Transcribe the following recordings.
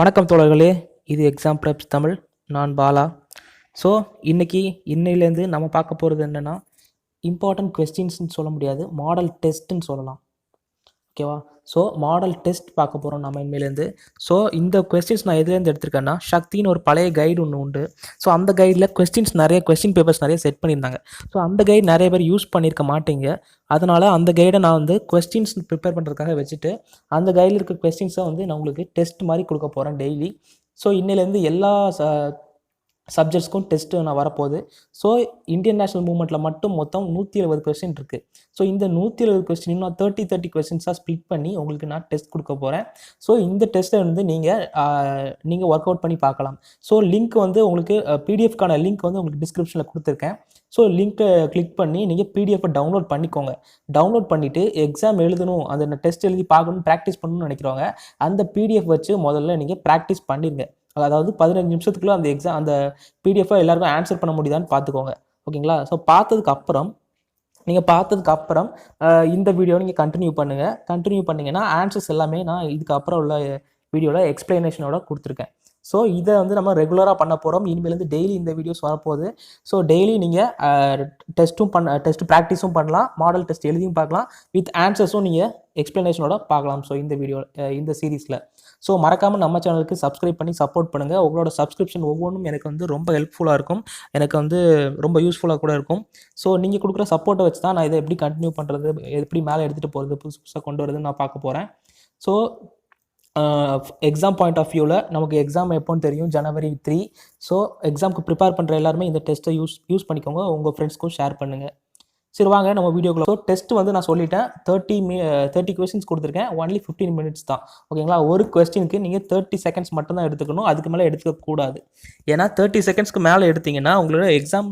வணக்கம் தோழர்களே, இது எக்ஸாம் ப்ரெப்ஸ் தமிழ். நான் பாலா. ஸோ இன்னையிலேருந்து நம்ம பார்க்க போகிறது என்னென்னா, இம்பார்ட்டன்ட் கொஸ்டின்ஸ்னு சொல்ல முடியாது, மாடல் டெஸ்ட்டுன்னு சொல்லலாம். ஓகேவா? ஸோ மாடல் டெஸ்ட் பார்க்க போகிறோம் நம்ம இனிமேலேருந்து. ஸோ இந்த கொஸ்டின்ஸ் நான் எதுலேருந்து எடுத்திருக்கேன்னா, சக்தின்னு ஒரு பழைய கைடு ஒன்று உண்டு. ஸோ அந்த கைடில் கொஸ்டின் பேப்பர்ஸ் நிறைய செட் பண்ணியிருந்தாங்க. ஸோ அந்த கைடு நிறைய பேர் யூஸ் பண்ணியிருக்க மாட்டீங்க. அதனால் அந்த கைடை நான் வந்து கொஸ்டின்ஸ் ப்ரிப்பேர் பண்ணுறதுக்காக வச்சுட்டு, அந்த கைடில் இருக்க கொஸ்டின்ஸை வந்து நான் உங்களுக்கு டெஸ்ட் மாதிரி கொடுக்க போகிறேன் டெய்லி. ஸோ இன்னிலேருந்து எல்லா சப்ஜெக்ட்ஸ்க்கும் டெஸ்ட்டு நான் வரப்போகுது. ஸோ இந்தியன் நேஷனல் மூவ்மெண்ட்டில் மட்டும் மொத்தம் 170 கொஸ்டின் இருக்குது. ஸோ இந்த 170 கொஸ்டின் நான் 30 கொஸ்டின்ஸாக ஸ்ப்ளிட் பண்ணி உங்களுக்கு நான் டெஸ்ட் கொடுக்க போகிறேன். ஸோ இந்த டெஸ்ட்டை வந்து நீங்கள் ஒர்க் அவுட் பண்ணி பார்க்கலாம். ஸோ லிங்க் வந்து உங்களுக்கு பிடிஎஃப்கான லிங்க் வந்து உங்களுக்கு டிஸ்கிரிப்ஷனில் கொடுத்துருக்கேன். ஸோ லிங்க்கை கிளிக் பண்ணி நீங்கள் பிடிஎஃப்பை டவுன்லோட் பண்ணிக்கோங்க. டவுன்லோட் பண்ணிவிட்டு எக்ஸாம் எழுதணும், அந்த டெஸ்ட் எழுதி பார்க்கணும், ப்ராக்டிஸ் பண்ணணும்னு நினைக்கிறவங்க அந்த பிடிஎஃப் வச்சு முதல்ல நீங்கள் ப்ராக்டிஸ் பண்ணிடுங்க. அதாவது 15 நிமிஷத்துக்குள்ளே அந்த பிடிஎஃப்பை எல்லாருக்கும் ஆன்சர் பண்ண முடியுதான்னு பார்த்துக்கோங்க. ஓகேங்களா? ஸோ பார்த்ததுக்கப்புறம் இந்த வீடியோ நீங்கள் கண்டினியூ பண்ணிங்கன்னா ஆன்சர்ஸ் எல்லாமே நான் இதுக்கப்புறம் உள்ள வீடியோவில் எக்ஸ்ப்ளனேஷனோட கொடுத்துருக்கேன். ஸோ இதை வந்து நம்ம ரெகுலராக பண்ண போகிறோம். இனிமேலேருந்து டெய்லி இந்த வீடியோஸ் வரப்போகுது. ஸோ டெய்லி நீங்கள் டெஸ்ட் ப்ராக்டிஸும் பண்ணலாம், மாடல் டெஸ்ட் எழுதியும் பார்க்கலாம், வித் ஆன்சர்ஸும் நீங்கள் எக்ஸ்ப்ளனேஷனோட பார்க்கலாம். ஸோ இந்த சீரீஸில் ஸோ மறக்காமல் நம்ம சேனலுக்கு சப்ஸ்கிரைப் பண்ணி சப்போர்ட் பண்ணுங்கள். உங்களோட சப்ஸ்கிரிப்ஷன் ஒவ்வொன்றும் எனக்கு வந்து ரொம்ப ஹெல்ப்ஃபுல்லாக இருக்கும், எனக்கு வந்து ரொம்ப யூஸ்ஃபுல்லாக கூட இருக்கும். ஸோ நீங்கள் கொடுக்குற சப்போர்ட்டை வச்சு தான் நான் இதை எப்படி கண்டினியூ பண்ணுறது, எப்படி மேலே எடுத்துகிட்டு போகிறது, புதுசு புதுசாக கொண்டு வரதுன்னு நான் பார்க்க போகிறேன். ஸோ எக்ஸாம் பாயிண்ட் ஆஃப் வியூவில் நமக்கு எக்ஸாம் எப்போன்னு தெரியும், January 3. ஸோ எக்ஸாமுக்கு ப்ரிப்பேர் பண்ணுற எல்லாருமே இந்த டெஸ்ட்டை யூஸ் பண்ணிக்கோங்க, உங்கள் ஃப்ரெண்ட்ஸ்க்கும் ஷேர் பண்ணுங்கள். சரி வாங்க நம்ம வீடியோக்குள்ள. ஸோ டெஸ்ட் வந்து நான் சொல்லிட்டேன், 30 கொஸ்டின்ஸ் கொடுத்துருக்கேன், ஒன்லி 15 மினிட்ஸ் தான். ஓகேங்களா? ஒரு கொஸ்டினுக்கு நீங்கள் 30 செகண்ட்ஸ் மட்டும் தான் எடுத்துக்கணும், அதுக்கு மேலே எடுத்துக்கக்கூடாது. ஏன்னா 30 செகண்ட்ஸ்க்கு மேலே எடுத்திங்கன்னா உங்களோட எக்ஸாம்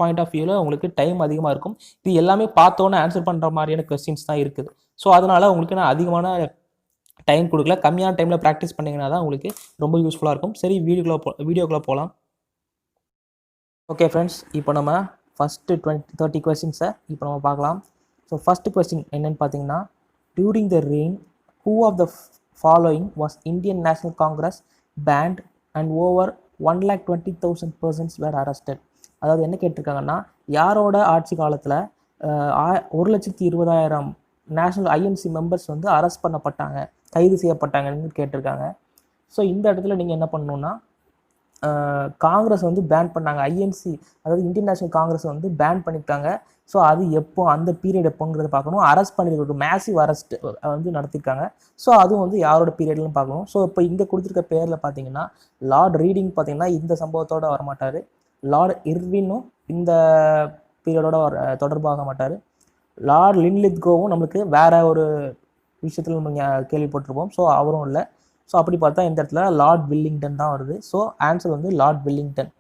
பாயிண்ட் ஆஃப் வியூவில் உங்களுக்கு டைம் அதிகமாக இருக்கும். இது எல்லாமே பார்த்தோன்னே ஆன்சர் பண்ணுற மாதிரியான கொஸ்டின்ஸ் தான் இருக்குது. ஸோ அதனால் உங்களுக்கு நான் அதிகமான டைம் கொடுக்கல, கம்மியான டைமில் ப்ராக்டிஸ் பண்ணிங்கன்னா தான் உங்களுக்கு ரொம்ப யூஸ்ஃபுல்லாக இருக்கும். சரி வீடியோக்குள்ளே போகலாம். ஓகே ஃப்ரெண்ட்ஸ், இப்போ நம்ம ஃபஸ்ட்டு 30 கொஸ்டின்ஸை இப்போ நம்ம பார்க்கலாம். ஸோ ஃபஸ்ட்டு கொஸ்டின் என்னென்னு பார்த்தீங்கன்னா, during the reign who of the following was Indian National Congress banned and over 1,20,000 persons were arrested. அதாவது என்ன கேட்டிருக்காங்கன்னா, யாரோட ஆட்சி காலத்தில் 1,20,000 நேஷனல் ஐஎன்சி மெம்பர்ஸ் வந்து அரெஸ்ட் பண்ணப்பட்டாங்க, கைது செய்யப்பட்டாங்கன்னு கேட்டிருக்காங்க. ஸோ இந்த இடத்துல நீங்கள் என்ன பண்ணணுன்னா, காங்கிரஸ் வந்து பேன் பண்ணாங்க, ஐஎன்சி அதாவது இந்தியன் நேஷனல் காங்கிரஸ் வந்து பேன் பண்ணியிருக்காங்க. ஸோ அது எப்போ, அந்த பீரியட் எப்போங்கிறத பார்க்கணும். அரெஸ்ட் பண்ணியிருக்க மேசிவ் அரெஸ்ட் வந்து நடத்திருக்காங்க. ஸோ அதுவும் வந்து யாரோட பீரியட்லன்னு பார்க்கணும். ஸோ இப்போ இங்கே கொடுத்துருக்க பேரில் பார்த்தீங்கன்னா, லார்ட் ரீடிங் பார்த்தீங்கன்னா இந்த சம்பவத்தோடு வரமாட்டார், லார்ட் இர்வினும் இந்த பீரியடோட தொடர்பாக மாட்டார், லார்ட் லின்லித்கோவும் நம்மளுக்கு வேறு ஒரு விஷயத்தில் நம்ம கேள்விப்பட்டிருப்போம், ஸோ அவரும் இல்லை. ஸோ அப்படி பார்த்தா இந்த இடத்துல லார்ட் வில்லிங்டன் தான் வருது. ஸோ ஆன்சர் வந்து லார்ட் வில்லிங்டன்.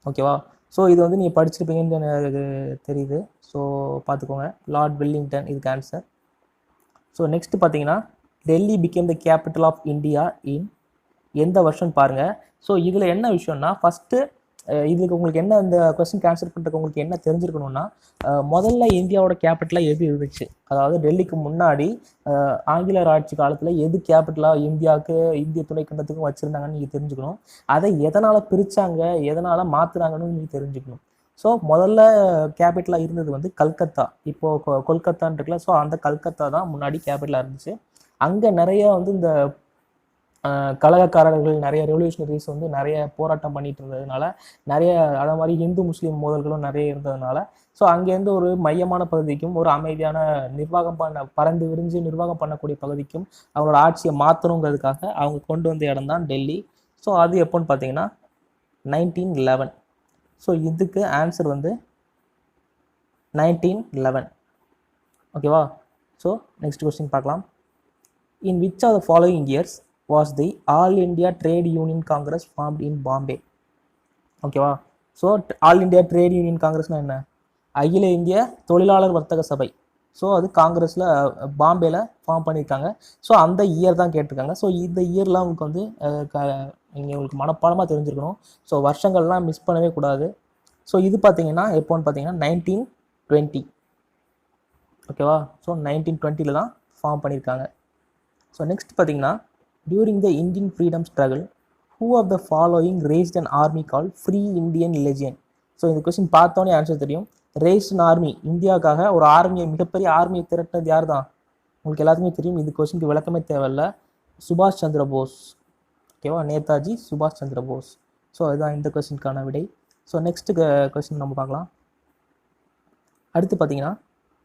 ஓகேவா? ஸோ இது வந்து நீங்கள் படிச்சிருப்பீங்கன்னு எனக்கு தெரியுது. ஸோ பார்த்துக்கோங்க, லார்ட் வில்லிங்டன் இதுக்கு ஆன்சர். ஸோ நெக்ஸ்ட் பார்த்தீங்கன்னா, Delhi became the capital of India in எந்த வருஷம் பாருங்கள். ஸோ இதில் என்ன விஷயம்னா, ஃபஸ்ட்டு இதுக்கு உங்களுக்கு என்ன, இந்த கொஸ்டின் ஆன்சர் பண்ணுறதுக்கு உங்களுக்கு என்ன தெரிஞ்சிருக்கணும்னா, முதல்ல இந்தியாவோட கேபிட்டலாக எது இருந்துச்சு, அதாவது டெல்லிக்கு முன்னாடி ஆங்கிலேயர் ஆட்சி காலத்தில் எது கேபிட்டலாக இந்தியாவுக்கு, இந்திய துணைக்கண்டத்துக்கும் வச்சுருந்தாங்கன்னு நீங்கள் தெரிஞ்சுக்கணும். அதை எதனால் பிரித்தாங்க, எதனால் மாற்றுறாங்கன்னு நீங்கள் தெரிஞ்சுக்கணும். ஸோ முதல்ல கேபிட்டலாக இருந்தது வந்து கல்கத்தா, இப்போது கொல்கத்தான்னு இருக்குல்ல, ஸோ அந்த கல்கத்தா தான் முன்னாடி கேபிட்டலாக இருந்துச்சு. அங்கே நிறைய வந்து இந்த கலகக்காரர்கள், நிறைய ரெவல்யூஷனரிஸ் வந்து நிறைய போராட்டம் பண்ணிட்டு இருந்ததுனால, நிறைய அதை மாதிரி இந்து முஸ்லீம் மோதல்களும் நிறைய இருந்ததுனால, ஸோ அங்கேருந்து ஒரு மையமான பகுதிக்கும் ஒரு அமைதியான பறந்து விரிஞ்சு நிர்வாகம் பண்ணக்கூடிய பகுதிக்கும் அவங்களோட ஆட்சியை மாற்றணுங்கிறதுக்காக அவங்க கொண்டு வந்த இடம் தான் டெல்லி. ஸோ அது எப்போன்னு பார்த்தீங்கன்னா 1911. ஸோ இதுக்கு ஆன்சர் வந்து 1911. ஓகேவா? ஸோ நெக்ஸ்ட் கொஸ்டின் பார்க்கலாம். In which of the following years was the All India Trade Union Congress formed in Bombay? ஓகேவா? So all India trade union காங்கிரஸ்னால் என்ன, அகில இந்திய தொழிலாளர் வர்த்தக சபை. ஸோ அது காங்கிரஸில் பாம்பேயில் ஃபார்ம் பண்ணியிருக்காங்க. ஸோ அந்த இயர் தான் கேட்டிருக்காங்க. ஸோ இந்த இயர்லாம் உங்களுக்கு வந்து நீங்கள் உங்களுக்கு மனப்பாடமாக தெரிஞ்சிருக்கணும். ஸோ வருஷங்கள்லாம் மிஸ் பண்ணவே கூடாது. ஸோ இது பார்த்தீங்கன்னா எப்போன்னு பார்த்தீங்கன்னா 1920. ஓகேவா? ஸோ 1920 தான் ஃபார்ம் பண்ணியிருக்காங்க. ஸோ நெக்ஸ்ட் பார்த்தீங்கன்னா, during the Indian freedom struggle who of the following raised an army called free Indian legion. So இந்த கொஸ்டின் பார்த்தோன்னே ஆன்சர் தெரியும். ரேஸ்ட் அன் ஆர்மி, இந்தியாவுக்காக ஒரு ஆர்மியை, மிகப்பெரிய ஆர்மியை திரட்டினது யார் தான்? உங்களுக்கு எல்லாத்துக்குமே தெரியும். இது கொஸ்டினுக்கு விளக்கமே தேவையில்ல. சுபாஷ் சந்திர போஸ். ஓகேவா, நேதாஜி சுபாஷ் சந்திர போஸ். ஸோ அதுதான் இந்த கொஸ்டினுக்கான விடை. ஸோ நெக்ஸ்ட் கொஸ்டின் நம்ம பார்க்கலாம். அடுத்து பார்த்தீங்கன்னா,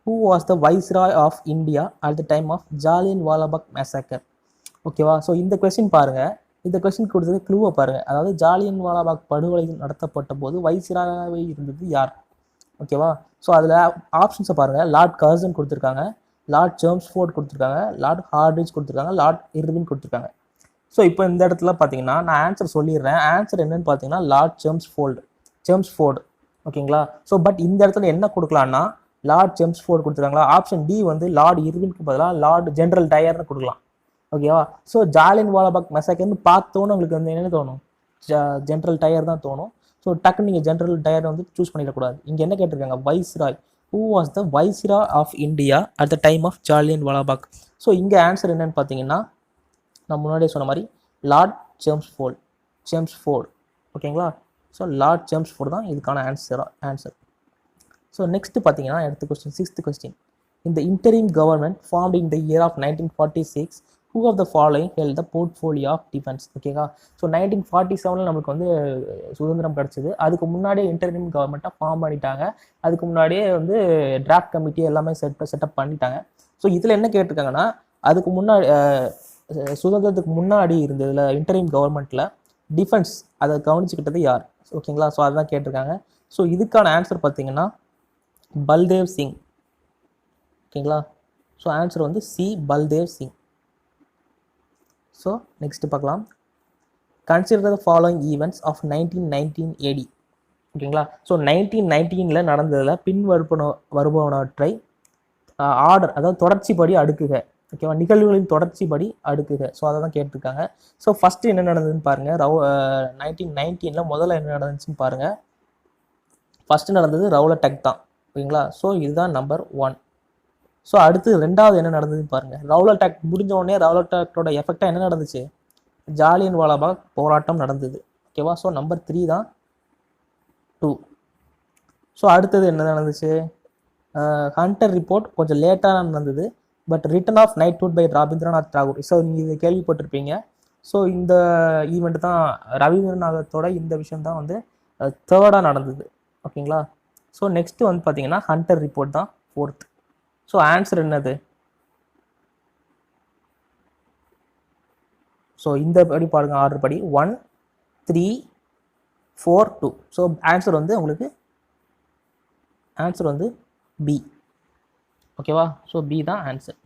who was the viceroy of India at the time of Jallianwala Bagh massacre? ஓகேவா, ஸோ இந்த கொஸ்டின் பாருங்கள். இந்த கொஸ்டின் கொடுத்தது க்ளூவை பாருங்கள். அதாவது ஜாலியன்வாலாபாக் படுகொலை நடத்தப்பட்ட போது வைஸ்ராயாவே இருந்தது யார்? ஓகேவா, ஸோ அதில் ஆப்ஷன்ஸை பாருங்கள். லார்ட் கர்சன் கொடுத்துருக்காங்க, லார்ட் செம்ஸ்ஃபோர்ட் கொடுத்துருக்காங்க, லார்ட் ஹார்டிஞ்ச் கொடுத்துருக்காங்க, லார்ட் இர்வின் கொடுத்துருக்காங்க. ஸோ இப்போ இந்த இடத்துல பார்த்தீங்கன்னா நான் ஆன்சர் சொல்லிடுறேன். ஆன்சர் என்னன்னு பார்த்தீங்கன்னா லார்ட் செம்ஸ்ஃபோர்டு. ஓகேங்களா, ஸோ பட் இந்த இடத்துல என்ன கொடுக்கலான்னா லார்ட் செம்ஸ்ஃபோர்டு கொடுத்துருக்காங்களா. ஆப்ஷன் டி வந்து லார்ட் இர்வின்க்கு பதிலாக லார்ட் ஜென்ரல் டயர்னு கொடுக்கலாம். ஓகேவா, ஸோ ஜாலியன்வாலாபாக் மெசக்கர்னு பார்த்தோன்னு உங்களுக்கு வந்து என்ன தோணும்? ஜென்ரல் டயர் தான் தோணும். ஸோ டக்குன்னு நீங்கள் ஜென்ரல் டயர் வந்து சூஸ் பண்ணிடக்கூடாது. இங்கே என்ன கேட்டிருக்காங்க? Viceroy. Who was the viceroy of India at the time of Jallianwala Bagh? So இங்கே ஆன்சர் என்னன்னு பார்த்தீங்கன்னா நான் முன்னாடியே சொன்ன மாதிரி லார்ட் செம்ஸ்ஃபோர்டு. ஓகேங்களா, ஸோ லார்ட் செம்ஸ்ஃபோர்டு தான் இதுக்கான ஆன்சர். ஸோ நெக்ஸ்ட் பார்த்தீங்கன்னா அடுத்த கொஸ்டின், 6th கொஸ்டின். இந்த interim government formed in the year of 1946 who of the following held the portfolio of defence? ஓகேவா, ஸோ 1947 நம்மளுக்கு வந்து சுதந்திரம் கிடச்சிது. அதுக்கு முன்னாடியே இன்டரிம் கவர்மெண்ட்டாக ஃபார்ம் பண்ணிட்டாங்க. அதுக்கு முன்னாடியே வந்து டிராஃப்ட் கமிட்டி எல்லாமே செட்டப் பண்ணிட்டாங்க. ஸோ இதில் என்ன கேட்டிருக்காங்கன்னா அதுக்கு முன்னாடி சுதந்திரத்துக்கு முன்னாடி இருந்ததில் இன்டரிம் கவர்மெண்ட்டில் டிஃபென்ஸ் அதை கவனிச்சுக்கிட்டது யார்? ஓகேங்களா, ஸோ அதுதான் கேட்டிருக்காங்க. ஸோ இதுக்கான ஆன்சர் பார்த்தீங்கன்னா பல்தேவ் சிங். ஓகேங்களா, ஸோ ஆன்சர் வந்து C, Baldev Singh. So next பார்க்கலாம். Consider the following events of 1919 AD. ஓகேங்களா, ஸோ 1919 நடந்ததில் வருபவனவற்றை ஆர்டர், அதாவது தொடர்ச்சிப்படி அடுக்குக. ஓகேவா, நிகழ்வுகளின் தொடர்ச்சிப்படி அடுக்குக. ஸோ அதை தான் கேட்டிருக்காங்க. ஸோ ஃபஸ்ட்டு என்ன நடந்ததுன்னு பாருங்கள். 1919 முதல்ல என்ன நடந்துச்சுன்னு பாருங்கள். ஃபஸ்ட்டு நடந்தது ரவுலட் அட்டாக் தான். ஓகேங்களா, ஸோ இதுதான் நம்பர் 1. ஸோ அடுத்து ரெண்டாவது என்ன நடந்ததுன்னு பாருங்கள். ரவுலட் அட்டாக் முடிஞ்ச உடனே ரவுலட் அட்டாக்டோட எஃபெக்டாக என்ன நடந்துச்சு? ஜாலியன்வாலாபாக் போராட்டம் நடந்தது. ஓகேவா, ஸோ நம்பர் 3 தான் 2. ஸோ அடுத்தது என்ன நடந்துச்சு? ஹண்டர் ரிப்போர்ட் கொஞ்சம் லேட்டாக நடந்தது. But return of knighthood by Rabindranath Tagore. So நீங்கள் இதை கேள்விப்பட்டிருப்பீங்க. ஸோ இந்த ஈவெண்ட் தான் ரவீந்திரநாத்தோட இந்த விஷயம் தான் வந்து 3rd நடந்தது. ஓகேங்களா, ஸோ நெக்ஸ்ட்டு வந்து பார்த்தீங்கன்னா ஹண்டர் ரிப்போர்ட் தான் 4th. ஸோ ஆன்சர் என்னது? ஸோ இந்த படி பாருங்கள், ஆர்டர் படி 1, 3, 4, 2. ஸோ ஆன்சர் வந்து உங்களுக்கு ஆன்சர் வந்து பி. ஓகேவா, ஸோ பி தான் ஆன்சர்.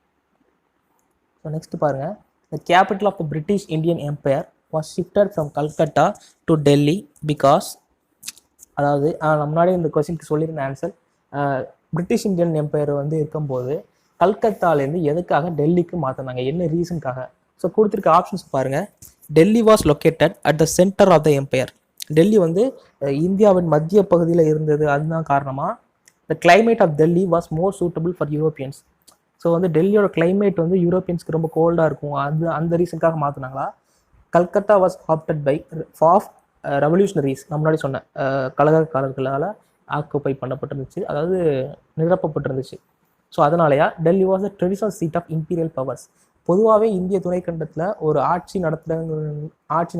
ஸோ நெக்ஸ்ட் பாருங்கள். The capital of the British Indian empire was shifted from Calcutta to Delhi because, அதாவது நான் முன்னாடி இந்த கொஸ்டினுக்கு சொல்லியிருந்த ஆன்சர், பிரிட்டிஷ் இந்தியன் எம்பையர் வந்து இருக்கும்போது கல்கத்தாலேருந்து எதுக்காக டெல்லிக்கு மாற்றினாங்க, என்ன ரீசனுக்காக? ஸோ கொடுத்துருக்க ஆப்ஷன்ஸ் பாருங்கள். Delhi was located at the centre of the empire. Delhi வந்து இந்தியாவின் மத்திய பகுதியில் இருந்தது. அதுதான் காரணமாக the climate of Delhi was more suitable for Europeans. So வந்து டெல்லியோட கிளைமேட் வந்து யூரோப்பியன்ஸ்க்கு ரொம்ப கோல்டாக இருக்கும். அந்த ரீசனுக்காக மாற்றினாங்களா? Calcutta was opted by of revolutionaries. நான் முன்னாடி சொன்னேன், கலகக்காரர்களால் ஆக்குப்பை பண்ணப்பட்டிருந்துச்சு, அதாவது நிரப்பப்பட்டிருந்துச்சு. ஸோ அதனாலயா Delhi was the traditional seat of imperial powers. பொதுவாகவே இந்திய துணைக்கண்டத்தில் ஒரு ஆட்சி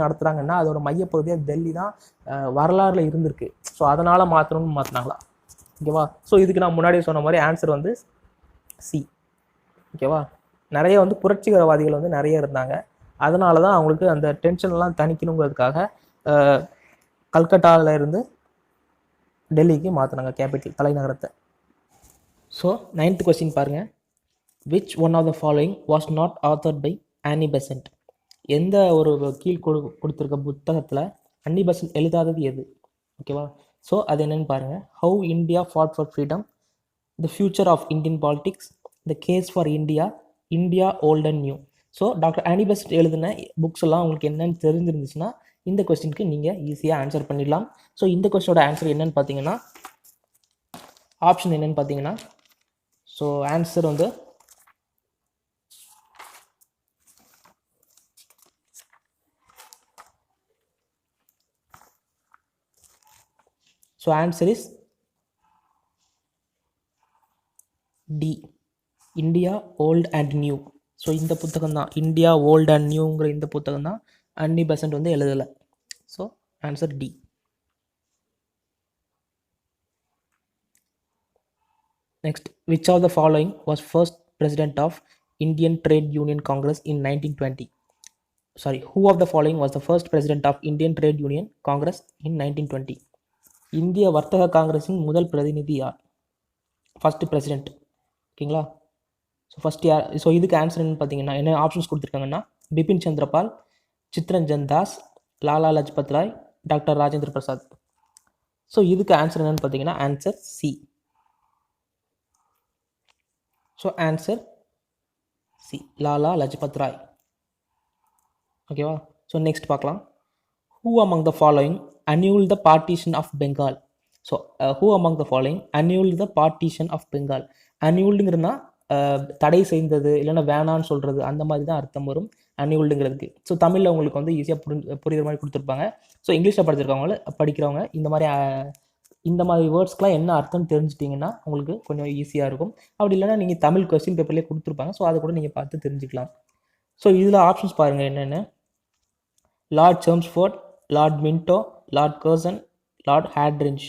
நடத்துகிறாங்கன்னா அதோட மையப்பகுதியாக டெல்லி தான் வரலாறுல இருந்திருக்கு. ஸோ அதனால் மாற்றணும்னு மாற்றினாங்களா? ஓகேவா, ஸோ இதுக்கு நான் முன்னாடியே சொன்ன மாதிரி ஆன்சர் வந்து சி. ஓகேவா, நிறைய வந்து புரட்சிகரவாதிகள் வந்து நிறைய இருந்தாங்க. அதனால தான் அவங்களுக்கு அந்த டென்ஷன்லாம் தணிக்கணுங்கிறதுக்காக கல்கட்டாவில் இருந்து டெல்லிக்கு மாற்றினாங்க கேபிட்டல், தலைநகரத்தை. ஸோ 9th கொஸ்டின் பாருங்கள். Which one of the following was not authored by Annie Besant? எந்த ஒரு கீழ் கொடுத்துருக்க புத்தகத்தில் அன்னி பெசன்ட் எழுதாதது எது? ஓகேவா, ஸோ அது என்னென்னு பாருங்கள். How India fought for freedom, the future of Indian politics, the case for India, India old and new. So doctor Annie Besant எழுதின புக்ஸ் எல்லாம் உங்களுக்கு என்னென்னு தெரிஞ்சிருந்துச்சுன்னா இந்த கொஸ்டினுக்கு நீங்கள் ஈஸியாக ஆன்சர் பண்ணிடலாம். ஸோ இந்த கொஸ்டினோட ஆன்சர் என்னென்னு பார்த்தீங்கன்னா, ஆப்ஷன் என்னென்னு பார்த்தீங்கன்னா, ஸோ ஆன்சர் வந்து so answer is D, India old and new. So இந்த புத்தகம் தான், இந்தியா ஓல்ட் அண்ட் நியூங்கிற இந்த புத்தகம் தான் அன்னி பெசன்ட் வந்து எழுதலை. So answer D. Next, which of the following was first president of Indian Trade Union Congress in 1920? Sorry, who of the following was the first president of Indian Trade Union Congress in 1920? இந்திய வர்த்தக காங்கிரஸின் முதல் பிரதிநிதி யார்? First president. ஓகேங்களா? So first யார்? So இதுக்கு answer என்னன்னு பார்த்தீங்கன்னா, என்ன ஆப்ஷன்ஸ் கொடுத்துருக்காங்கன்னா, பிபின் சந்திரபால், சித்ரஞ்சன் தாஸ், லாலா லஜ்பத் ராய், டாக்டர் ராஜேந்திர பிரசாத். ஸோ இதுக்கு ஆன்சர் என்னன்னு பார்த்தீங்கன்னா, answer C. So answer C, Lala Lajpat Rai. ஓகேவா? ஸோ நெக்ஸ்ட் பார்க்கலாம். Who among the following annulled the partition of Bengal? So who among the following annulled the partition of Bengal? annuledங்கிறதுனா தடை செய்தது, இல்லைன்னா வேணான்னு சொல்கிறது, அந்த மாதிரி தான் அர்த்தம் வரும் annuledங்கிறதுக்கு. ஸோ தமிழில் உங்களுக்கு வந்து ஈஸியாக புரியுற மாதிரி கொடுத்துருப்பாங்க. ஸோ இங்கிலீஷில் படிக்கிறவங்க இந்த மாதிரி வேர்ட்ஸ்க்கெலாம் என்ன அர்த்தம்னு தெரிஞ்சிட்டிங்கன்னா உங்களுக்கு கொஞ்சம் ஈஸியாக இருக்கும். அப்படி இல்லைன்னா நீங்கள் தமிழ் கொஸ்டின் பேப்பர்லேயே கொடுத்துருப்பாங்க. ஸோ அதை கூட நீங்கள் பார்த்து தெரிஞ்சுக்கலாம். ஸோ இதில் ஆப்ஷன்ஸ் பாருங்கள் என்னென்னு. Lord Chelmsford, Lord Minto, Lord Curzon, Lord Hardinge.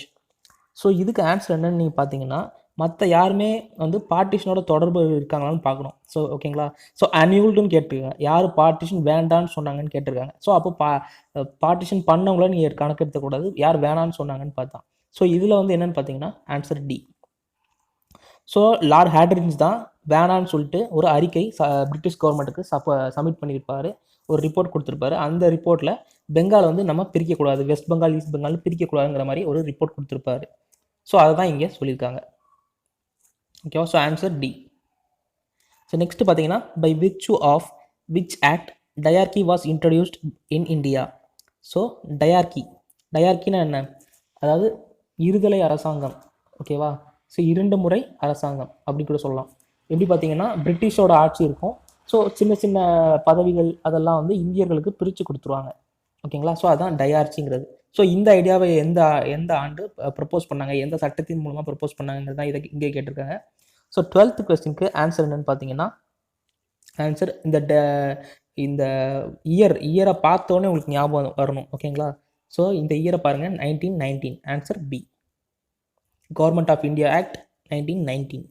So இதுக்கு ஆன்சர் என்னன்னு நீங்கள் பார்த்தீங்கன்னா, மற்ற யாருமே வந்து பார்ட்டிஷனோட தொடர்பு இருக்காங்களான்னு பார்க்கணும். ஸோ ஓகேங்களா? ஸோ அன்யூல்டுன்னு கேட்டிருக்காங்க, யார் பார்ட்டிஷன் வேண்டான்னு சொன்னாங்கன்னு கேட்டிருக்காங்க. ஸோ அப்போ பார்ட்டிஷன் பண்ணவங்கள நீங்கள் கணக்கெடுத்தக்கூடாது, யார் வேணான்னு சொன்னாங்கன்னு பார்த்தா. ஸோ இதில் வந்து என்னென்னு பார்த்தீங்கன்னா ஆன்சர் டி. ஸோ லார்ட் ஹேட்ரிஞ்ச் தான் வேணான்னு சொல்லிட்டு ஒரு அறிக்கை பிரிட்டிஷ் கவர்மெண்ட்டுக்கு சப்மிட் பண்ணியிருப்பார், ஒரு ரிப்போர்ட் கொடுத்துருப்பாரு. அந்த ரிப்போர்ட்டில் பெங்காலை வந்து நம்ம பிரிக்கக்கூடாது, வெஸ்ட் பெங்கால் ஈஸ்ட் பெங்கால் பிரிக்கக்கூடாதுங்கிற மாதிரி ஒரு ரிப்போர்ட் கொடுத்துருப்பாரு. ஸோ அதை தான் இங்கே சொல்லியிருக்காங்க. ஓகேவா? So answer D. So next பார்த்தீங்கன்னா, by which act dyarchy was introduced in India? So டயார்கினா என்ன? அதாவது இருதலை அரசாங்கம். ஓகேவா? ஸோ 2 முறை அரசாங்கம் அப்படி கூட சொல்லலாம். எப்படி பார்த்தீங்கன்னா, பிரிட்டிஷோட ஆட்சி இருக்கும். ஸோ சின்ன சின்ன பதவிகள் அதெல்லாம் வந்து இந்தியர்களுக்கு பிரித்து கொடுத்துருவாங்க. ஓகேங்களா? ஸோ அதுதான் டயார்ச்சிங்கிறது. ஸோ இந்த ஐடியாவை எந்த ஆண்டு ப்ரப்போஸ் பண்ணாங்க, எந்த சட்டத்தின் மூலமாக ப்ரப்போஸ் பண்ணாங்கிறது தான் இங்கே கேட்டிருக்காங்க. ஸோ 12th கொஸ்டினுக்கு ஆன்சர் என்னன்னு பார்த்தீங்கன்னா, ஆன்சர் இந்த இயரை பார்த்தோன்னே உங்களுக்கு ஞாபகம் வரணும். ஓகேங்களா? ஸோ இந்த இயரை பாருங்கள், 1919. Answer B, government of India act 1919.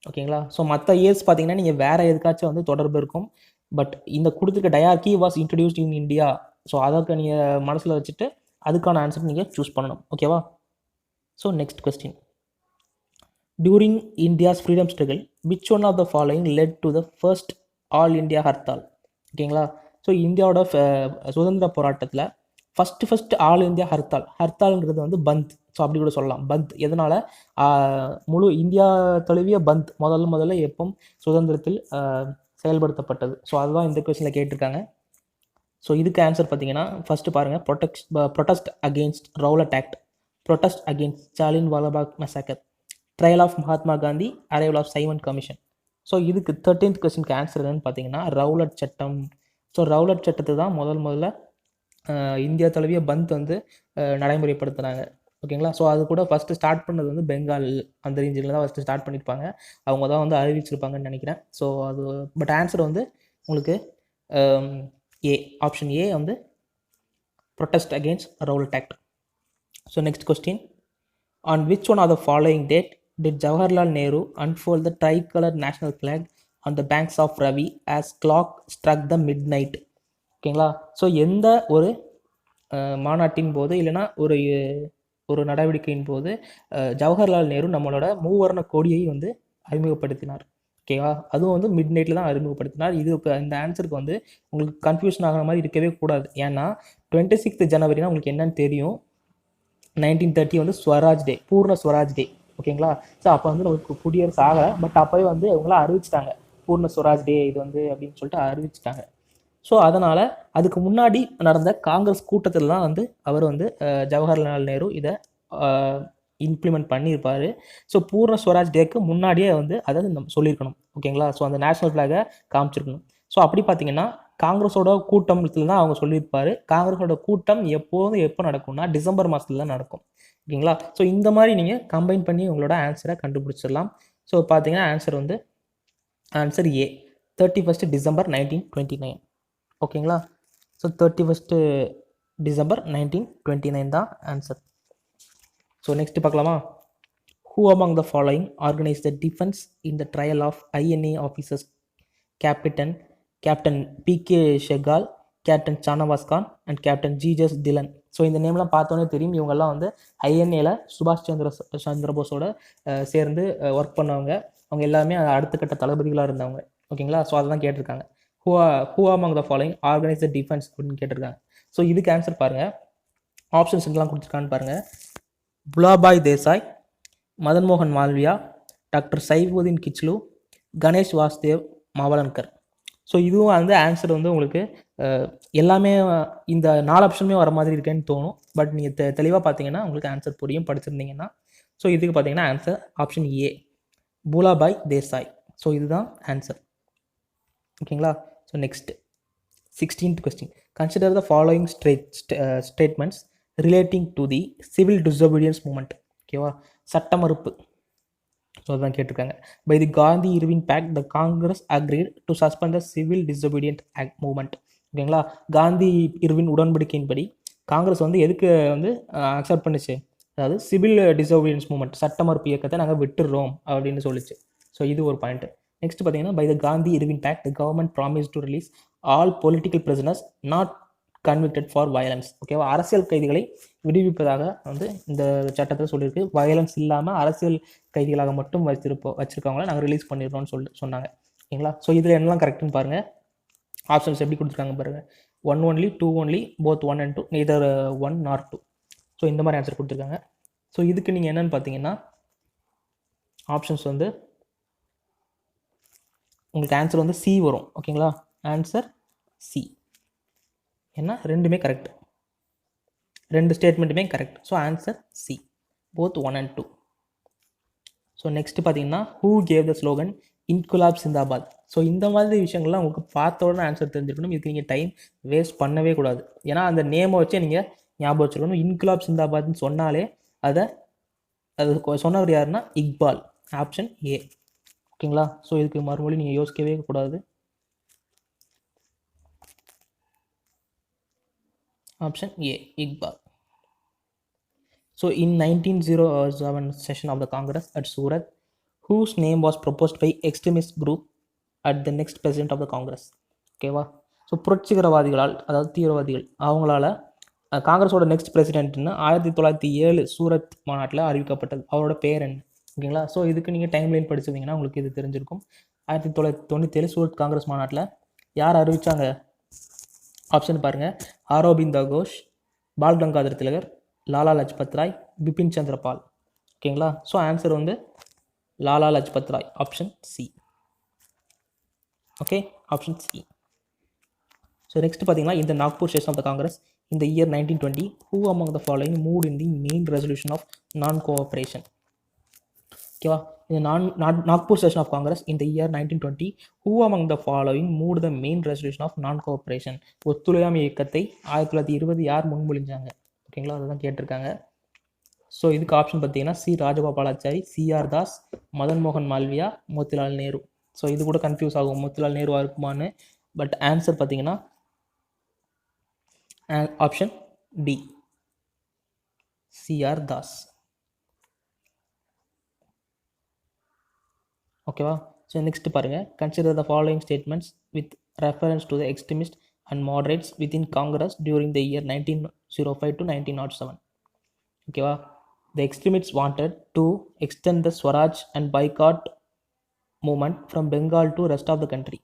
ஓகேங்களா? ஸோ மற்ற இயர்ஸ் பார்த்தீங்கன்னா நீங்கள் வேறு எதுக்காச்சும் வந்து தொடர்பு இருக்கும். பட் இந்த கொடுத்துருக்க dyarchy was introduced in India. So அதற்கு நீங்கள் மனசில் வச்சுட்டு அதுக்கான ஆன்சர் நீங்கள் சூஸ் பண்ணணும். ஓகேவா? So next question. During India's freedom struggle which one of the following led to the first all India hartal? ஓகேங்களா? ஸோ இந்தியாவோட சுதந்திர போராட்டத்தில் ஃபஸ்ட்டு ஆல் இந்தியா ஹர்த்தால்ங்கிறது வந்து பந்த். ஸோ அப்படி கூட சொல்லலாம், பந்த். எதனால்? முழு இந்தியா தழுவிய பந்த் முதல்ல எப்போ சுதந்திரத்தில் செயல்படுத்தப்பட்டது? ஸோ அதுதான் இந்த கொஸ்டினில் கேட்டிருக்காங்க. ஸோ இதுக்கு ஆன்சர் பார்த்தீங்கன்னா, ஃபஸ்ட்டு பாருங்கள், protest against Rowlatt act, protest against Jallianwala வாலாபாக் massacre, trial of Mahatma Gandhi, arrival of Simon commission. So இதுக்கு 13th கொஸ்டினுக்கு ஆன்சர் என்னன்னு பார்த்தீங்கன்னா, ரவுலட் சட்டம். ஸோ ரவுலட் சட்டத்தை தான் முதல்ல இந்தியா தழுவிய பந்த் வந்து நடைமுறைப்படுத்துனாங்க. ஓகேங்களா? ஸோ அது கூட ஃபஸ்ட்டு ஸ்டார்ட் பண்ணது வந்து பெங்கால், அந்த ரீஜனில் தான் ஃபஸ்ட்டு ஸ்டார்ட் பண்ணியிருப்பாங்க. அவங்க தான் வந்து அறிவிச்சிருப்பாங்கன்னு நினைக்கிறேன். ஸோ அது பட் ஆன்சர் வந்து உங்களுக்கு ஏ, ஆப்ஷன் ஏ வந்து protest against Rowlatt Act. So next question. On which one of the following date did Jawaharlal Nehru unfold the tricolour national flag on the banks of Ravi as clock struck the midnight? ஓகேங்களா? So எந்த ஒரு மாநாட்டின் போது இல்லைனா ஒரு நடவடிக்கையின் போது ஜவஹர்லால் நேரு நம்மளோட மூவர்ண கொடியை வந்து அறிமுகப்படுத்தினார். ஓகேவா? அதுவும் வந்து மிட் நைட்டில் தான் அறிமுகப்படுத்தினார். இந்த ஆன்சருக்கு வந்து உங்களுக்கு கன்ஃபியூஷன் ஆகிற மாதிரி இருக்கவே கூடாது. ஏன்னா 26th ஜனவரினா உங்களுக்கு என்னன்னு தெரியும், 1930 வந்து ஸ்வராஜ் டே, பூர்ண ஸ்வராஜ் டே. ஓகேங்களா? ஸோ அப்போ வந்து நமக்கு குடியரசு ஆகலை. பட் அப்போவே வந்து அவங்களாம் அறிவிச்சிட்டாங்க, பூர்ண ஸ்வராஜ் டே இது வந்து அப்படின்னு சொல்லிட்டு அறிவிச்சிட்டாங்க. ஸோ அதனால் அதுக்கு முன்னாடி நடந்த காங்கிரஸ் கூட்டத்தில் தான் வந்து அவர் வந்து ஜவஹர்லால் நேரு இதை இம்ப்ளிமெண்ட் பண்ணியிருப்பார். ஸோ பூர்ண ஸ்வராஜ் டேக்கு முன்னாடியே வந்து அதை நம்ம சொல்லியிருக்கணும். ஓகேங்களா? ஸோ அந்த நேஷனல் ஃப்ளாகை காமிச்சிருக்கணும். ஸோ அப்படி பார்த்தீங்கன்னா காங்கிரஸோட கூட்டத்தில் தான் அவங்க சொல்லியிருப்பார். காங்கிரஸோட கூட்டம் எப்போ நடக்கும்னா டிசம்பர் மாதத்துல தான் நடக்கும். ஓகேங்களா. ஸோ இந்த மாதிரி நீங்கள் கம்பைன் பண்ணி உங்களோட ஆன்சரை கண்டுபிடிச்சிடலாம். ஸோ பார்த்தீங்கன்னா ஆன்சர் வந்து ஆன்சர் ஏ 31 டிசம்பர் 1929. ஓகேங்களா. ஸோ 31 டிசம்பர் 1929 தான் ஆன்சர். ஸோ நெக்ஸ்ட் பார்க்கலாமா. Who among the following organized the defense in the trial of INA officers Captain P.K. Shegal, Captain Chanavas Khan and Captain G.J. Dillon? So இந்த நேம்லாம் பார்த்தோன்னே தெரியும் இவங்கெல்லாம் வந்து ஐஎன்ஏல சுபாஷ் சந்திர போஸோட சேர்ந்து ஒர்க் பண்ணவங்க. அவங்க எல்லாமே அடுத்த கட்ட தளபதிகளாக இருந்தவங்க. ஓகேங்களா. ஸோ அதெல்லாம் கேட்டிருக்காங்க. Who among the following organise the defence அப்படின்னு கேட்டிருக்காங்க. ஸோ இதுக்கு ஆன்சர் பாருங்கள். ஆப்ஷன்ஸ் எல்லாம் கொடுத்துருக்கான்னு பாருங்கள். புலாபாய் தேசாய், மதன் மோகன் Malviya, doctor Saifuddin Kitchlu, Ganesh Vasudev மாவலன்கர். So இதுவும் வந்து ஆன்சர் வந்து உங்களுக்கு எல்லாமே இந்த 4 ஆப்ஷனுமே வர மாதிரி இருக்கேன்னு தோணும். பட் நீங்கள் தெளிவாக பார்த்தீங்கன்னா உங்களுக்கு ஆன்சர் புரியும் படிச்சிருந்தீங்கன்னா. ஸோ இதுக்கு பார்த்தீங்கன்னா ஆன்சர் ஆப்ஷன் ஏ பூலாபாய் தேசாய். ஸோ இதுதான் ஆன்சர். ஓகேங்களா. So next 16th question. Consider the following statements relating to the civil disobedience movement. ஓகேவா. சட்ட மறுப்பு. ஸோ அதுதான் கேட்டிருக்காங்க. By the Gandhi Irwin pact the Congress agreed to suspend the civil disobedient act movement. ஓகேங்களா. Gandhi Irwin உடன்படிக்கையின்படி Congress வந்து எதுக்கு வந்து அக்செப்ட் பண்ணிச்சு, அதாவது சிவில் டிசோபீடியன்ஸ் மூவ்மெண்ட் சட்ட மறுப்பு இயக்கத்தை நாங்கள் விட்டுடுறோம் அப்படின்னு சொல்லிச்சு. ஸோ இது ஒரு பாயிண்ட். நெக்ஸ்ட் பார்த்தீங்கன்னா by the Gandhi Irwin pact the government promise to release all political prisoners not convicted for violence. ஓகேவா. அரசியல் கைதிகளை விடுவிப்பதாக வந்து இந்த சட்டத்தில் சொல்லியிருக்கு. வயலன்ஸ் இல்லாமல் அரசியல் கைதிகளாக மட்டும் வச்சிருக்கவங்கள நாங்கள் ரிலீஸ் பண்ணிடுறோம்னு சொன்னாங்க. ஓகேங்களா. ஸோ இதில் என்னெல்லாம் கரெக்டுன்னு பாருங்கள். ஆப்ஷன்ஸ் எப்படி கொடுத்துருக்காங்க பாருங்கள். 1 only, 2 only, both 1 and 2, neither 1 nor 2. So இந்த மாதிரி ஆன்சர் கொடுத்துருக்காங்க. ஸோ இதுக்கு நீங்கள் என்னென்னு பார்த்தீங்கன்னா ஆப்ஷன்ஸ் வந்து உங்களுக்கு ஆன்சர் வந்து சி வரும். ஓகேங்களா. Answer C. ஏன்னா ரெண்டுமே கரெக்ட், ரெண்டு ஸ்டேட்மெண்ட்டுமே correct. So answer C both 1 and 2. So next பார்த்தீங்கன்னா who gave the slogan Inquilab Zindabad. So இந்த மாதிரி விஷயங்கள்லாம் உங்களுக்கு பார்த்த உடனே ஆன்சர் தெரிஞ்சிருக்கணும். இதுக்கு நீங்கள் டைம் வேஸ்ட் பண்ணவே கூடாது. ஏன்னா அந்த நேமை வச்சே நீங்கள் ஞாபகம் வச்சுருக்கணும். இன்குலாப் சிந்தாபாத்னு சொன்னாலே அது சொன்னவர் யாருன்னா இக்பால். Option A. ஓகேங்களா. ஸோ இதுக்கு மறுமொழி நீங்கள் யோசிக்கவே கூடாது. Option A Iqbal. So in 1907 session of the Congress at Surat, whose name was proposed by extremist group at the next president of the Congress. ஓகேவா. ஸோ புரட்சிகரவாதிகளால், அதாவது தீவிரவாதிகள், அவங்களால காங்கிரஸோட நெக்ஸ்ட் பிரசிடென்ட்னு 1907 சூரத் மாநாட்டில் அறிவிக்கப்பட்டது. அவரோட பேர் என்ன. ஓகேங்களா. ஸோ இதுக்கு நீங்கள் டைம் லைன் படிச்சிருந்தீங்கன்னா உங்களுக்கு இது தெரிஞ்சிருக்கும். 1997 சூரத் காங்கிரஸ் மாநாட்டில் யார் அறிவித்தாங்க. ஆப்ஷன் பாருங்கள். ஆரோபிந்தா கோஷ், பால் கங்காதர் திலகர், லாலா லஜ்பத் ராய், பிபின் சந்திரபால். ஓகேங்களா. ஸோ ஆன்சர் வந்து Lala Lajpat Rai. Option C. Okay. Option C. So next பார்த்தீங்கன்னா இந்த Nagpur session of the Congress in the year 1920, who among the following moved in the main resolution of non-cooperation. ஓகேவா. இந்த Nagpur session of Congress in the year 1920, who among the following moved the main resolution of non-cooperation. ஒத்துழையாமை இயக்கத்தை 1920 யார் முன்மொழிஞ்சாங்க. ஓகேங்களா. அதுதான் கேட்டிருக்காங்க. So இதுக்கு option பார்த்தீங்கன்னா சி ராஜகோபாலாச்சாரி, சிஆர் தாஸ், மதன் மோகன் மால்வியா, மோத்திலால் நேரு. ஸோ இது கூட கன்ஃபியூஸ் ஆகும் மோத்திலால் நேருவா இருக்குமான்னு. பட் ஆன்சர் பார்த்தீங்கன்னா ஆப்ஷன் டி சிஆர் தாஸ். ஓகேவா. ஸோ நெக்ஸ்ட் பாருங்கள். Consider the following statements with reference to the extremist and moderates within Congress during the year 1905 to 1907. ஓகேவா. The extremists wanted to extend the Swaraj and boycott movement from Bengal to rest of the country.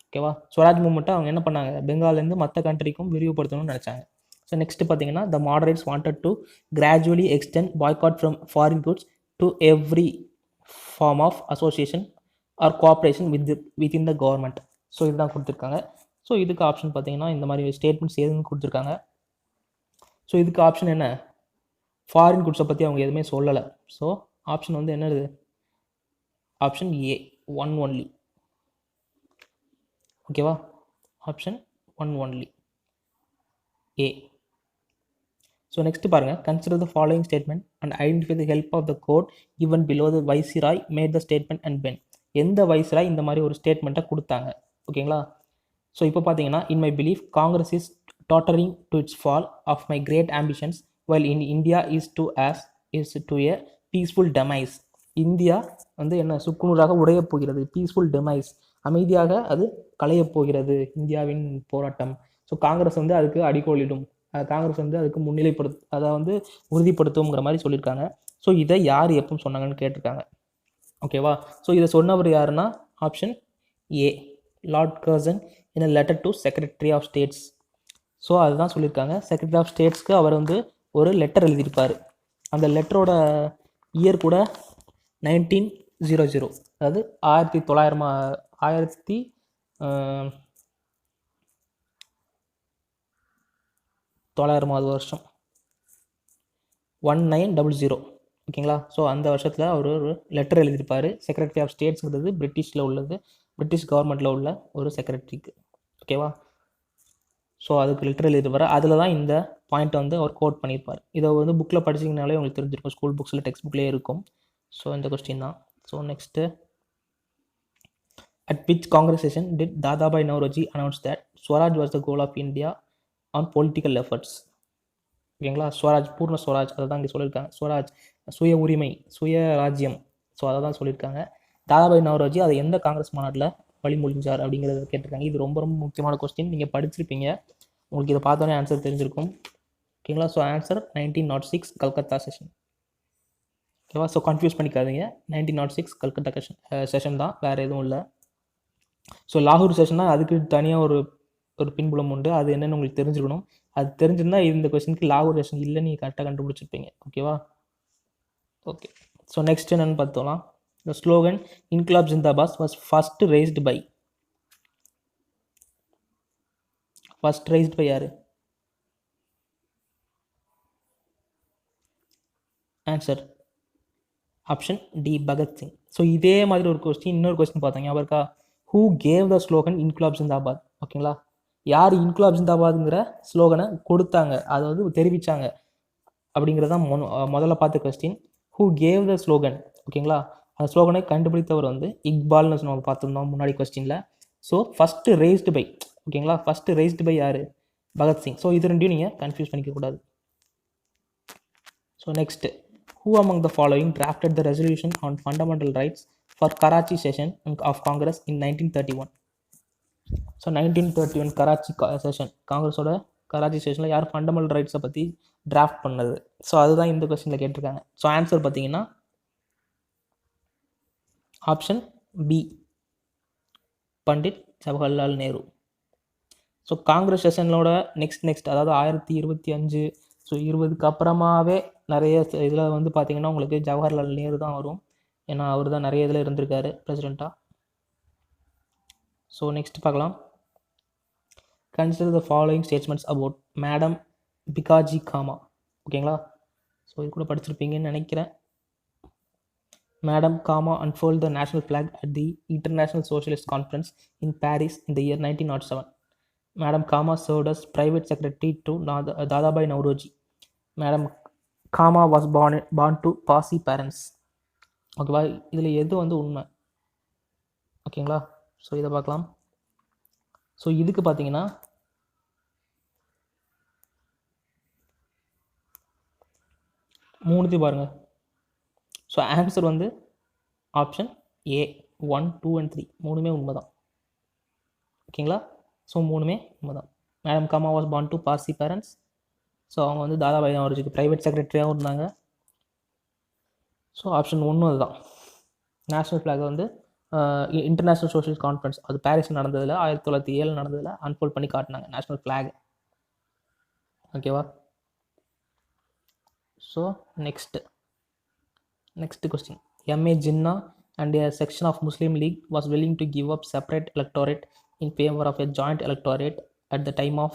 ஓகேவா. ஸ்வராஜ் மூமெண்ட்டை அவங்க என்ன பண்ணாங்க, பெங்கால்லேருந்து மற்ற கண்ட்ரிக்கும் விரிவுபடுத்தணும்னு நினச்சாங்க. So next பார்த்தீங்கன்னா the moderates wanted to gradually extend boycott from foreign goods to every form of association or cooperation within the government. So இதுதான் கொடுத்துருக்காங்க. ஸோ இதுக்கு ஆப்ஷன் பார்த்தீங்கன்னா இந்த மாதிரி ஸ்டேட்மெண்ட்ஸ் எதுன்னு கொடுத்துருக்காங்க. ஸோ இதுக்கு ஆப்ஷன் என்ன, ஃபாரின் குட்ஸை பற்றி அவங்க எதுவுமே சொல்லலை. ஸோ ஆப்ஷன் வந்து என்னது, ஆப்ஷன் ஏ 1 only. ஓகேவா. Option 1 only A. So next பாருங்கள், consider the following statement and identify the help of the code even below the viceroy made the statement and pen. எந்த viceroy இந்த மாதிரி ஒரு ஸ்டேட்மெண்ட்டை கொடுத்தாங்க, ஓகேங்களா? ஸோ இப்போ பார்த்தீங்கன்னா, in my belief Congress is tottering to its fall of my great ambitions while in India is to a peaceful demise. India வந்து என்ன சுக்குநூறாக உடையப் போகிறது, பீஸ்ஃபுல் டெமைஸ், அமைதியாக அது களையப் போகிறது இந்தியாவின் போராட்டம். ஸோ காங்கிரஸ் வந்து அதுக்கு அடிக்கோலிடும், காங்கிரஸ் வந்து அதுக்கு அதை வந்து உறுதிப்படுத்துங்கிற மாதிரி சொல்லியிருக்காங்க. ஸோ இதை யார் எப்போ சொன்னாங்கன்னு கேட்டிருக்காங்க, ஓகேவா? ஸோ இதை சொன்னவர் யாருன்னா option A, lord Curzon in a letter to secretary of states. So அதுதான் சொல்லியிருக்காங்க. செக்ரட்டரி ஆஃப் ஸ்டேட்ஸ்க்கு அவர் வந்து ஒரு லெட்டர் எழுதியிருப்பார். அந்த லெட்டரோட இயர் கூட 1900, அதாவது 1900 வருஷம், 1900, ஓகேங்களா? ஸோ அந்த வருஷத்தில் அவர் ஒரு லெட்டர் எழுதியிருப்பார். செக்ரட்டரி ஆஃப் ஸ்டேட்ஸுங்கிறது பிரிட்டிஷில் உள்ளது, பிரிட்டிஷ் கவர்மெண்ட்டில் உள்ள ஒரு செக்ரட்டரிக்கு, ஓகேவா? ஸோ அதுக்கு லெட்டர் எழுதியிருப்பார். அதில் தான் இந்த பாயிண்ட்டை வந்து அவர் கோட் பண்ணியிருப்பார். இதை வந்து புக்கில் படிச்சிங்கனாலே உங்களுக்கு தெரிஞ்சிருக்கும், ஸ்கூல் புக்ஸில் டெக்ஸ்ட் புக்லேயே இருக்கும். ஸோ இந்த கொஸ்டின் தான். So next, at which conversation did Dadabhai Naoroji announce that Swaraj was the goal of India on political efforts? ஓகேங்களா? ஸ்வராஜ், பூர்ண ஸ்வராஜ், அதை தான் இங்கே சொல்லியிருக்காங்க. ஸ்வராஜ், சுய உரிமை, சுய ராஜ்யம். ஸோ அதை தான் சொல்லியிருக்காங்க. தாதாபாய் நவரோஜி அதை எந்த காங்கிரஸ் மாநாட்டில் வழிமொழிஞ்சார் அப்படிங்கிறத கேட்டிருக்காங்க. இது ரொம்ப ரொம்ப முக்கியமான கொஸ்டின். நீங்கள் படிச்சிருப்பீங்க, உங்களுக்கு இதை பார்த்தோன்னே ஆன்சர் தெரிஞ்சிருக்கும், ஓகேங்களா? ஸோ ஆன்சர் 1906 கல்கத்தா செஷன், ஓகேவா? ஸோ கன்ஃபியூஸ் பண்ணிக்காதீங்க, 1906 கல்கத்தா செஷன் தான், வேறு எதுவும் இல்லை. ஸோ லாகூர் செஷன்னா அதுக்கு தனியாக ஒரு பின்புலம் உண்டு, அது என்னென்னு உங்களுக்கு தெரிஞ்சுக்கணும். அது தெரிஞ்சிருந்தால் இந்த கொஸ்டினுக்கு லாகூர் செஷன் இல்லை நீங்கள் கரெக்டாக கண்டுபிடிச்சிருப்பீங்க, ஓகேவா? ஓகே. ஸோ நெக்ஸ்ட் என்னென்னு பார்த்தோம்னா, the slogan Inquilab Zindabad was first raised by யார்? Answer option D, Bhagat Singh. So இதே மாதிரி ஒரு கொஸ்டின், இன்னொரு கொஸ்டின் பார்த்தோங்க அவருக்கா, who gave the slogan Inquilab Zindabad, ஓகேங்களா? யார் இன்குலாப் ஜிந்தாபாத்ங்கிற ஸ்லோகனை கொடுத்தாங்க, அதாவது தெரிவித்தாங்க அப்படிங்கிறதான் முதல்ல பார்த்த question. Who gave the slogan, ஓகேங்களா? அந்த ஸ்லோகனை கண்டுபிடித்தவர் வந்து இக்பால்னு நம்ம பார்த்துருந்தோம் முன்னாடி கொஸ்டினில். ஸோ ஃபஸ்ட்டு ரைஸ்டு பை, ஓகேங்களா? ஃபஸ்ட்டு ரைஸ்டு பை யார்? பகத்சிங். ஸோ இது ரெண்டையும் நீங்கள் கன்ஃபியூஸ் பண்ணிக்கக்கூடாது. So next, who among the following drafted the resolution on fundamental rights for Karachi session of Congress in 1931? So 1931 Karachi session, காங்கிரஸோட கராச்சி செஷனில் யார் ஃபண்டமெண்டல் ரைட்ஸை பற்றி டிராஃப்ட் பண்ணது? ஸோ அதுதான் இந்த கொஸ்டினில் கேட்டிருக்காங்க. ஸோ ஆன்சர் பார்த்தீங்கன்னா option B, Pandit Jawaharlal Nehru. So Congress செஷனோட நெக்ஸ்ட் அதாவது 1925, ஸோ 20க்கு அப்புறமாவே நிறைய இதில் வந்து பார்த்திங்கன்னா உங்களுக்கு ஜவஹர்லால் நேரு தான் வரும், ஏன்னா அவர் தான் நிறைய இதில் இருந்திருக்காரு பிரசிடெண்ட்டாக. ஸோ நெக்ஸ்ட் பார்க்கலாம். Consider the following statements about madam Bhikaji Cama, ஓகேங்களா? ஸோ இது கூட படிச்சிருப்பீங்கன்னு நினைக்கிறேன். Madam Cama unfurled the national flag at the International Socialist Conference in Paris in the year 1907. Madam Kama served as private secretary to Dadabhai Naoroji. Madam Kama was born to Parsi parents. ஓகேவா? இதில் எது வந்து உண்மை, ஓகேங்களா? So இதை பார்க்கலாம். So இதுக்கு பார்த்தீங்கன்னா மூணுத்தையும் பாருங்கள். ஸோ ஆன்சர் வந்து ஆப்ஷன் ஏ, 1, 2 and 3 மூணுமே உண்மை தான், ஓகேங்களா? ஸோ மூணுமே உண்மை தான். Madam Cama was born to Parsi parents. So அவங்க வந்து தாதாபாய் நவரோஜிக்கு ப்ரைவேட் செக்ரட்டரியாகவும் இருந்தாங்க. ஸோ ஆப்ஷன் 1 அதுதான். நேஷ்னல் ஃப்ளாக் வந்து இன்டர்நேஷ்னல் சோஷியலிஸ்ட் கான்ஃபரன்ஸ், அது பாரிஸ் நடந்ததில் 1907 நடந்ததில் அன்ஃபோல்ட் பண்ணி காட்டினாங்க நேஷ்னல் ஃப்ளாக், ஓகேவா? So next question, M.A. Jinnah and a section of Muslim League was willing to give up separate electorate in favor of a joint electorate at the time of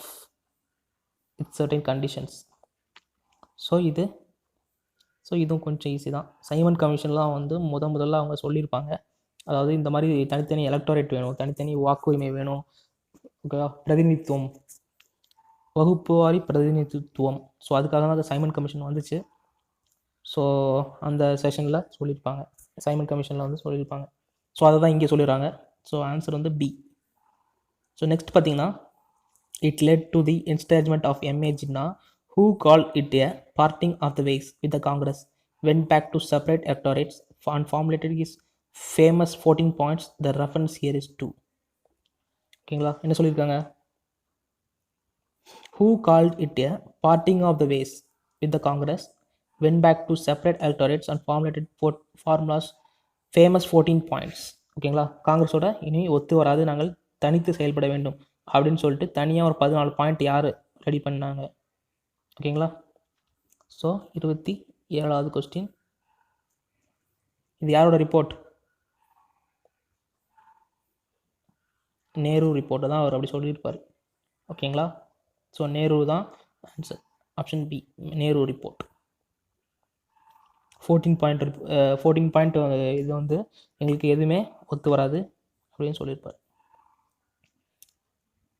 with certain conditions. So இதுவும் கொஞ்சம் easy தான். Simon கமிஷன்லாம் வந்து முதல்ல அவங்க சொல்லியிருப்பாங்க, அதாவது இந்த மாதிரி தனித்தனி எலக்டோரேட் வேணும், தனித்தனி வாக்குரிமை வேணும், ஓகேவா? பிரதிநிதித்துவம், வகுப்புவாரி பிரதிநிதித்துவம். ஸோ அதுக்காக தான் அந்த சைமன் கமிஷன் வந்துச்சு. ஸோ அந்த செஷனில் சொல்லியிருப்பாங்க, சைமன் கமிஷனில் வந்து சொல்லியிருப்பாங்க. ஸோ அதை தான் இங்கே சொல்லிடுறாங்க. ஸோ ஆன்சர் வந்து பி. ஸோ நெக்ஸ்ட் பார்த்தீங்கன்னா, it led to the estrangement of M.A. Jinnah, who called it a parting of the ways with the Congress, went back to separate electorates and formulated his famous 14 points. The reference here is 2. ஓகேங்களா, என்ன சொல்லியிருக்காங்க? Who called it a parting of the ways with the Congress, went back to separate electorates and formulated formulas famous 14 points. ஓகேங்களா, காங்கிரஸோட இனி ஒத்து வராது, நாங்கள் தனித்து செயல்பட வேண்டும் அப்படின்னு சொல்லிட்டு தனியாக ஒரு 14 பாயிண்ட் யார் ரெடி பண்ணாங்க? ஓகேங்களா. ஸோ 27வது கொஸ்டின், இது யாரோட ரிப்போர்ட்? நேரு ரிப்போர்ட்டை தான் அவர் அப்படி சொல்லியிருப்பார். ஓகேங்களா. ஸோ நேரு தான் answer, option B, Nehru report. 14 point இது வந்து எங்களுக்கு எதுவுமே ஒத்து வராது அப்படின்னு சொல்லியிருப்பார்.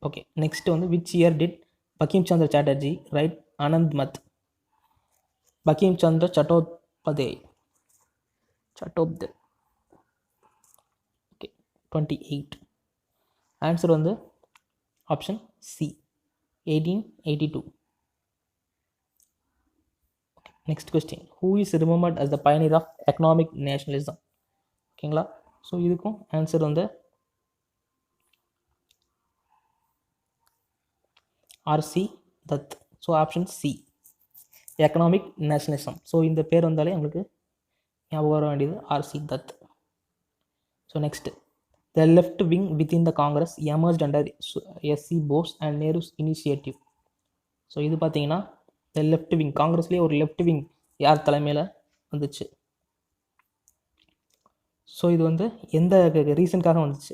ஓகே, நெக்ஸ்ட் வந்து which year did Bankim Chandra Chatterjee write Anand Math? Bankim Chandra Chattopadhyay, okay, 28. Answer வந்து option C, 1882. Next question, who is remembered as the pioneer of economic nationalism? ஓகேங்களா. ஸோ இதுக்கும் ஆன்சர் வந்து RC Dutt. So option C, economic nationalism. So இந்த பேர் வந்தாலே உங்களுக்கு ஞாபகம் வர வேண்டியது RC Dutt. So next, the left wing within the Congress emerged under SC Bose and Nehru's initiative. So இது பார்த்தீங்கன்னா த லெஃப்ட் விங், காங்கிரஸ்லேயே ஒரு லெஃப்ட் விங் யார் தலைமையில் வந்துச்சு? ஸோ இது வந்து எந்த ரீசனுக்காக வந்துச்சு?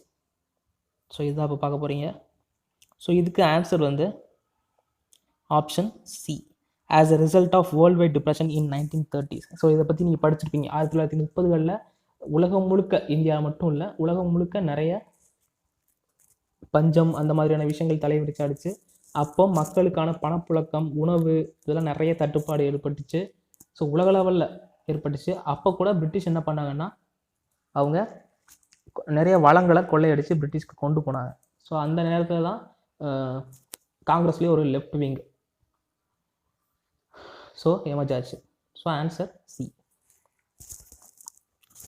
ஸோ இதுதான் இப்போ பார்க்க போகிறீங்க. ஸோ இதுக்கு ஆன்சர் வந்து option C, as a result of world wide depression in 1930s. So இதை பற்றி நீங்கள் படிச்சிருப்பீங்க. 1930களில் உலகம் முழுக்க, இந்தியா மட்டும் இல்லை, உலகம் முழுக்க நிறைய பஞ்சம் அந்த மாதிரியான விஷயங்கள் தலைவிரிச்சாடிச்சு. அப்போ மக்களுக்கான பணப்புழக்கம், உணவு, இதெல்லாம் நிறைய தட்டுப்பாடு ஏற்பட்டுச்சு. ஸோ உலக லெவலில் ஏற்பட்டுச்சு. அப்போ கூட பிரிட்டிஷ் என்ன பண்ணாங்கன்னா, அவங்க நிறைய வளங்களை கொள்ளையடித்து பிரிட்டிஷ்க்கு கொண்டு போனாங்க. ஸோ அந்த நேரத்தில் தான் காங்கிரஸ்லேயே ஒரு லெஃப்ட் விங் ஸோ எமர்ஜ் ஆச்சு. So answer C.